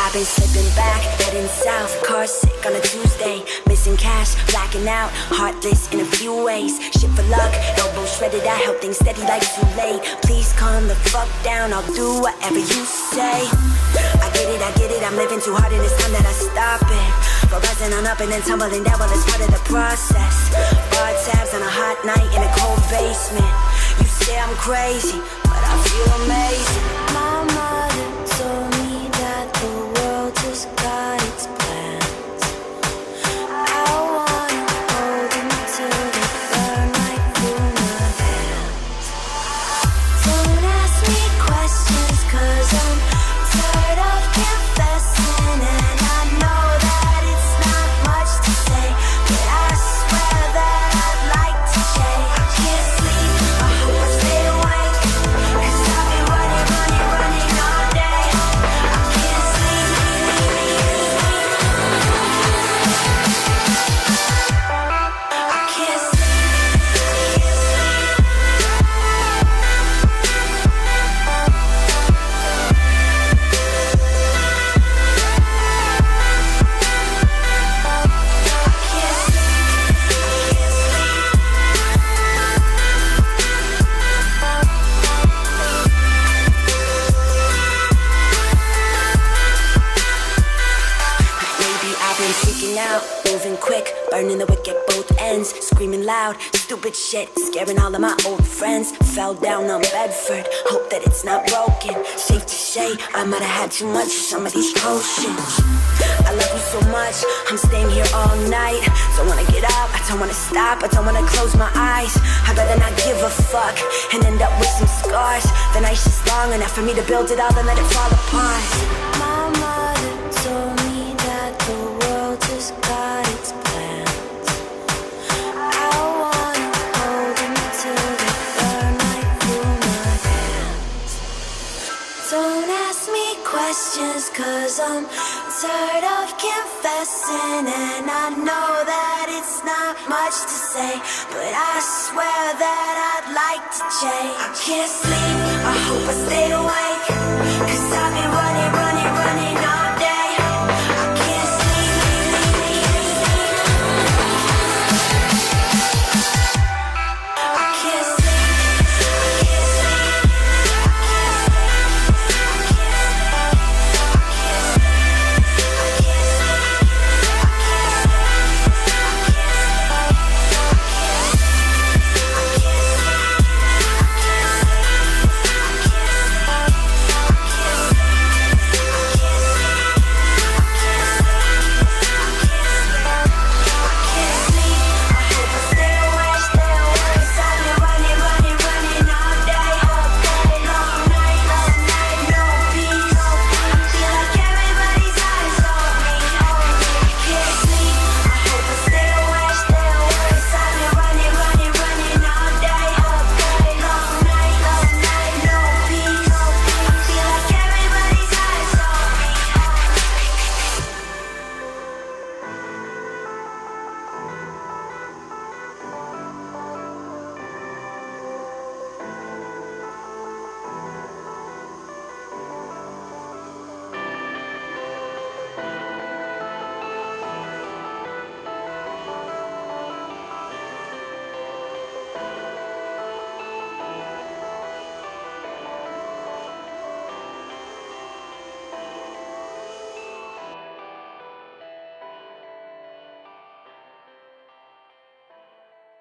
I've been slipping back, heading south, car sick on a Tuesday. Missing cash, blacking out, heartless in a few ways. Shit for luck, elbow shredded, I held things steady like too late. Please calm the fuck down, I'll do whatever you say. I get it, I'm living too hard and it's time that I stop it. For rising on up and then tumbling down, well it's part of the process. Bar tabs on a hot night in a cold basement. You say I'm crazy, but I feel amazing. My mother told me that the world just got its plans. I wanna hold them till they burn right through my hands. Don't ask me questions, cause I'm tired of confessing. And I know that it's not much to say, but I swear that I'd like to change. I can't sleep, I hope I stay awake, cause I've been running all day. I can't sleep, I can't sleep. Maybe I've been freaking out, moving quick, burning the wick at both ends, screaming loud, stupid shit, scaring all of my old friends. Fell down on Bedford, hope that it's not broken. Safe to say, I might have had too much of some of these potions. I love you so much, I'm staying here all night. Don't wanna get up, I don't wanna stop, I don't wanna close my eyes. I'd rather not give a fuck and end up with some scars. The night's just long enough for me to build it all and let it fall apart. My mother told me that the world just got its plans. I wanna hold them till they burn right through my hands. Don't ask me questions, cause I'm tired of confessing. And I know that it's not much to say, but I swear that I'd like to change. I can't sleep, I hope I stay awake, cause